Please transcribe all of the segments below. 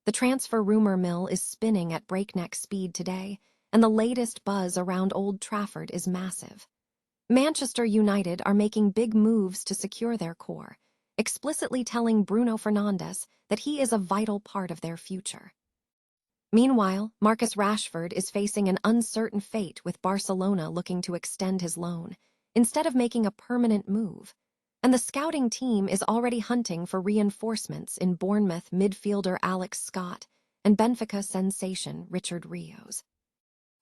The transfer rumor mill is spinning at breakneck speed today, and the latest buzz around Old Trafford is massive. Manchester United are making big moves to secure their core, explicitly telling Bruno Fernandes that he is a vital part of their future. Meanwhile, Marcus Rashford is facing an uncertain fate with Barcelona looking to extend his loan, instead of making a permanent move. And the scouting team is already hunting for reinforcements in Bournemouth midfielder Alex Scott and Benfica sensation Richard Rios.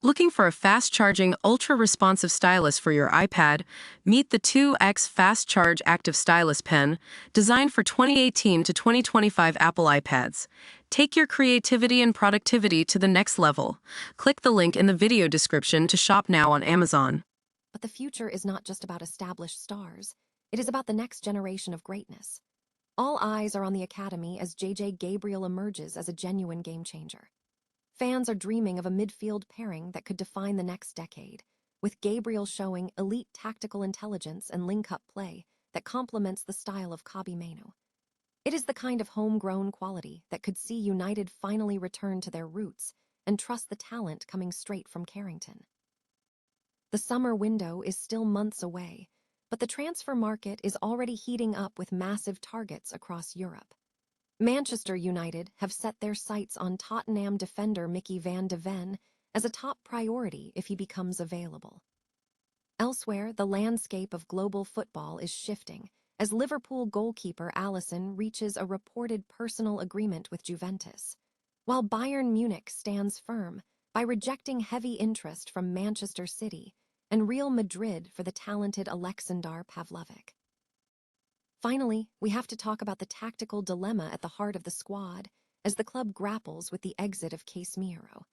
Looking for a fast-charging, ultra-responsive stylus for your iPad? Meet the 2X Fast Charge Active Stylus Pen, designed for 2018 to 2025 Apple iPads. Take your creativity and productivity to the next level. Click the link in the video description to shop now on Amazon. But the future is not just about established stars. It is about the next generation of greatness. All eyes are on the academy as JJ Gabriel emerges as a genuine game-changer. Fans are dreaming of a midfield pairing that could define the next decade, with Gabriel showing elite tactical intelligence and link-up play that complements the style of Kobbie Mainoo. It is the kind of homegrown quality that could see United finally return to their roots and trust the talent coming straight from Carrington. The summer window is still months away, but the transfer market is already heating up with massive targets across Europe. Manchester United have set their sights on Tottenham defender Micky van de Ven as a top priority if he becomes available. Elsewhere, the landscape of global football is shifting as Liverpool goalkeeper Alisson reaches a reported personal agreement with Juventus, while Bayern Munich stands firm by rejecting heavy interest from Manchester City and Real Madrid for the talented Aleksandar Pavlovic. Finally, we have to talk about the tactical dilemma at the heart of the squad as the club grapples with the exit of Casemiro.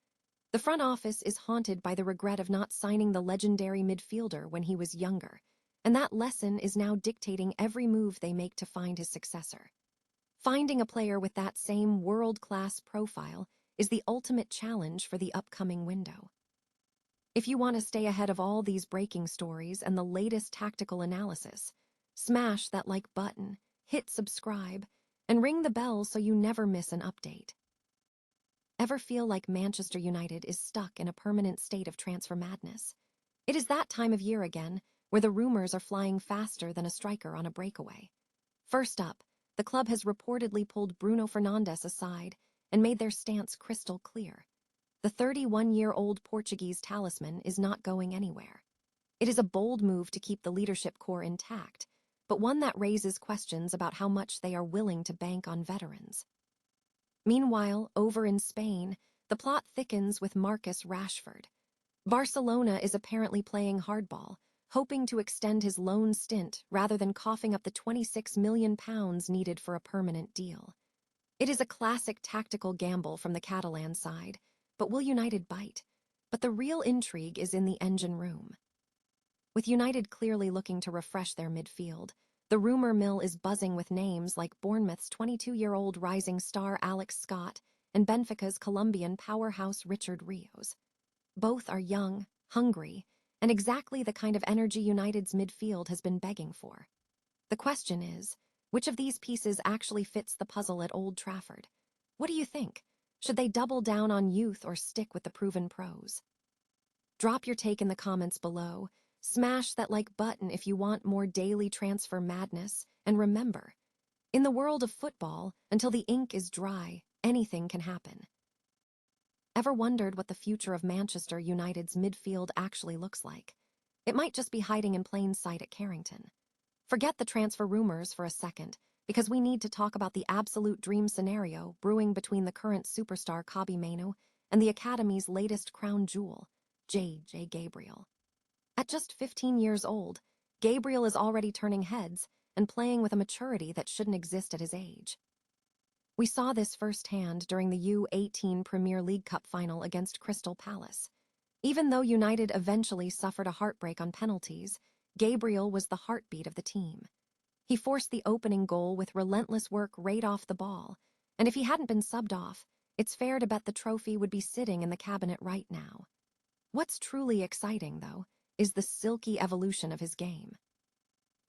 The front office is haunted by the regret of not signing the legendary midfielder when he was younger, and that lesson is now dictating every move they make to find his successor. Finding a player with that same world-class profile is the ultimate challenge for the upcoming window. If you want to stay ahead of all these breaking stories and the latest tactical analysis, smash that like button, hit subscribe, and ring the bell so you never miss an update. Ever feel like Manchester United is stuck in a permanent state of transfer madness? It is that time of year again, where the rumors are flying faster than a striker on a breakaway. First up, the club has reportedly pulled Bruno Fernandes aside and made their stance crystal clear. The 31-year-old Portuguese talisman is not going anywhere. It is a bold move to keep the leadership core intact, but one that raises questions about how much they are willing to bank on veterans. Meanwhile, over in Spain, the plot thickens with Marcus Rashford. Barcelona is apparently playing hardball, hoping to extend his loan stint rather than coughing up the £26 million needed for a permanent deal. It is a classic tactical gamble from the Catalan side, but will United bite? But the real intrigue is in the engine room. With United clearly looking to refresh their midfield, the rumor mill is buzzing with names like Bournemouth's 22-year-old rising star Alex Scott and Benfica's Colombian powerhouse Richard Rios. Both are young, hungry, and exactly the kind of energy United's midfield has been begging for. The question is, which of these pieces actually fits the puzzle at Old Trafford? What do you think? Should they double down on youth or stick with the proven pros? Drop your take in the comments below. Smash that like button if you want more daily transfer madness, and remember, in the world of football, until the ink is dry, anything can happen. Ever wondered what the future of Manchester United's midfield actually looks like? It might just be hiding in plain sight at Carrington. Forget the transfer rumors for a second, because we need to talk about the absolute dream scenario brewing between the current superstar Kobbie Mainoo and the Academy's latest crown jewel, JJ Gabriel. At just 15 years old, Gabriel is already turning heads and playing with a maturity that shouldn't exist at his age. We saw this firsthand during the U18 Premier League Cup final against Crystal Palace. Even though United eventually suffered a heartbreak on penalties, Gabriel was the heartbeat of the team. He forced the opening goal with relentless work right off the ball, and if he hadn't been subbed off, it's fair to bet the trophy would be sitting in the cabinet right now. What's truly exciting, though, is the silky evolution of his game.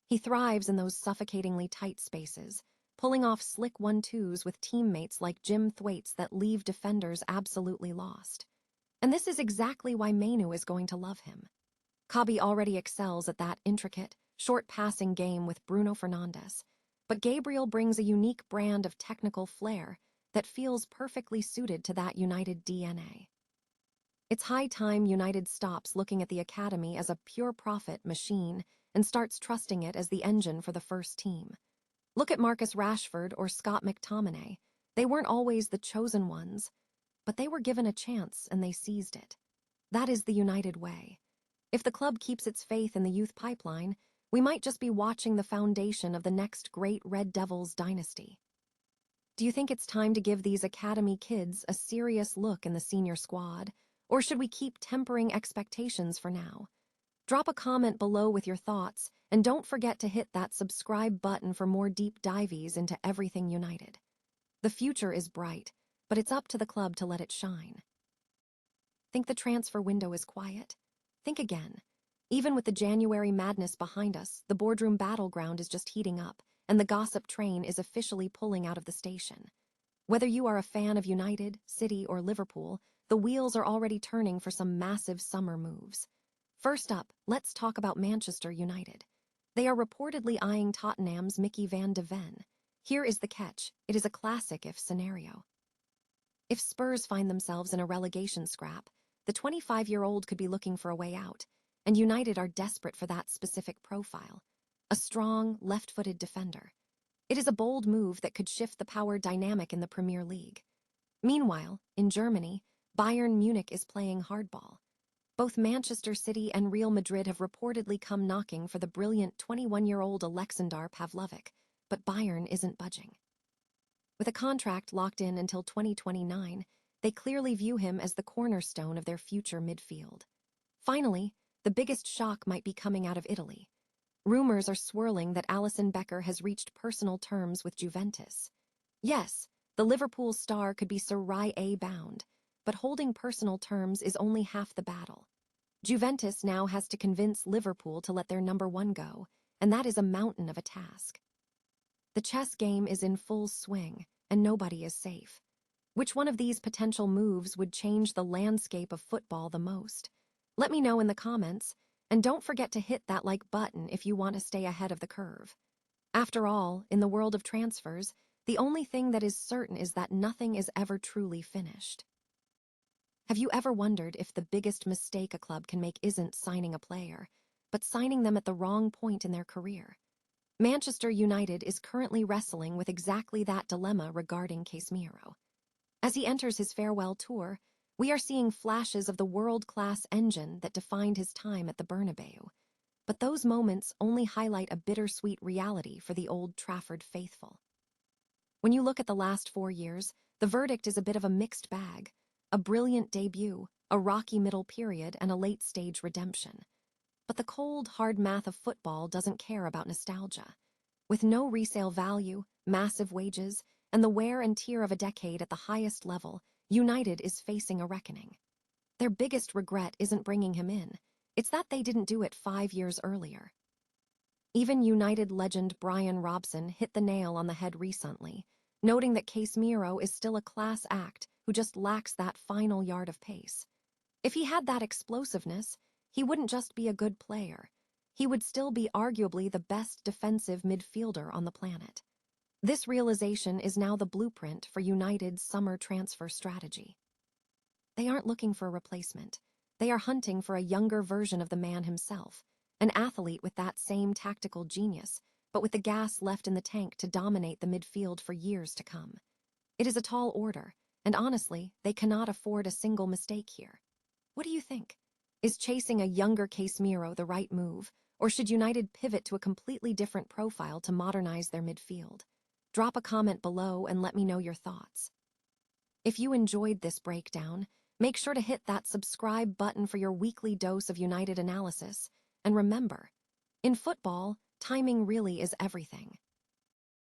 He thrives in those suffocatingly tight spaces, pulling off slick 1-2s with teammates like Jim Thwaites that leave defenders absolutely lost. And this is exactly why Mainoo is going to love him. Kobbie already excels at that intricate, short-passing game with Bruno Fernandes, but Gabriel brings a unique brand of technical flair that feels perfectly suited to that United DNA. It's high time United stops looking at the academy as a pure profit machine and starts trusting it as the engine for the first team. Look at Marcus Rashford or Scott McTominay. They weren't always the chosen ones, but they were given a chance and they seized it. That is the United way. If the club keeps its faith in the youth pipeline, we might just be watching the foundation of the next great Red Devils dynasty. Do you think it's time to give these academy kids a serious look in the senior squad, or should we keep tempering expectations for now? Drop a comment below with your thoughts, and don't forget to hit that subscribe button for more deep dives into everything United. The future is bright, but it's up to the club to let it shine. Think the transfer window is quiet? Think again. Even with the January madness behind us, the boardroom battleground is just heating up, and the gossip train is officially pulling out of the station. Whether you are a fan of United, City, or Liverpool, the wheels are already turning for some massive summer moves. First up, let's talk about Manchester United. They are reportedly eyeing Tottenham's Micky van de Ven. Here is the catch. It is a classic if scenario. If Spurs find themselves in a relegation scrap, the 25-year-old could be looking for a way out, and United are desperate for that specific profile. A strong, left-footed defender. It is a bold move that could shift the power dynamic in the Premier League. Meanwhile, in Germany, Bayern Munich is playing hardball. Both Manchester City and Real Madrid have reportedly come knocking for the brilliant 21-year-old Alexander Pavlovic, but Bayern isn't budging. With a contract locked in until 2029, they clearly view him as the cornerstone of their future midfield. Finally, the biggest shock might be coming out of Italy. Rumors are swirling that Alisson has reached personal terms with Juventus. Yes, the Liverpool star could be Serie A bound, but holding personal terms is only half the battle. Juventus now has to convince Liverpool to let their number one go, and that is a mountain of a task. The chess game is in full swing, and nobody is safe. Which one of these potential moves would change the landscape of football the most? Let me know in the comments, and don't forget to hit that like button if you want to stay ahead of the curve. After all, in the world of transfers, the only thing that is certain is that nothing is ever truly finished. Have you ever wondered if the biggest mistake a club can make isn't signing a player, but signing them at the wrong point in their career? Manchester United is currently wrestling with exactly that dilemma regarding Casemiro. As he enters his farewell tour, we are seeing flashes of the world-class engine that defined his time at the Bernabeu. But those moments only highlight a bittersweet reality for the Old Trafford faithful. When you look at the last 4 years, the verdict is a bit of a mixed bag. A brilliant debut, a rocky middle period, and a late-stage redemption. But the cold, hard math of football doesn't care about nostalgia. With no resale value, massive wages, and the wear and tear of a decade at the highest level, United is facing a reckoning. Their biggest regret isn't bringing him in. It's that they didn't do it 5 years earlier. Even United legend Brian Robson hit the nail on the head recently, noting that Casemiro is still a class act who just lacks that final yard of pace. If he had that explosiveness, he wouldn't just be a good player. He would still be arguably the best defensive midfielder on the planet. This realization is now the blueprint for United's summer transfer strategy. They aren't looking for a replacement. They are hunting for a younger version of the man himself, an athlete with that same tactical genius, but with the gas left in the tank to dominate the midfield for years to come. It is a tall order, and honestly, they cannot afford a single mistake here. What do you think? Is chasing a younger Casemiro the right move, or should United pivot to a completely different profile to modernize their midfield? Drop a comment below and let me know your thoughts. If you enjoyed this breakdown, make sure to hit that subscribe button for your weekly dose of United analysis. And remember, in football, timing really is everything.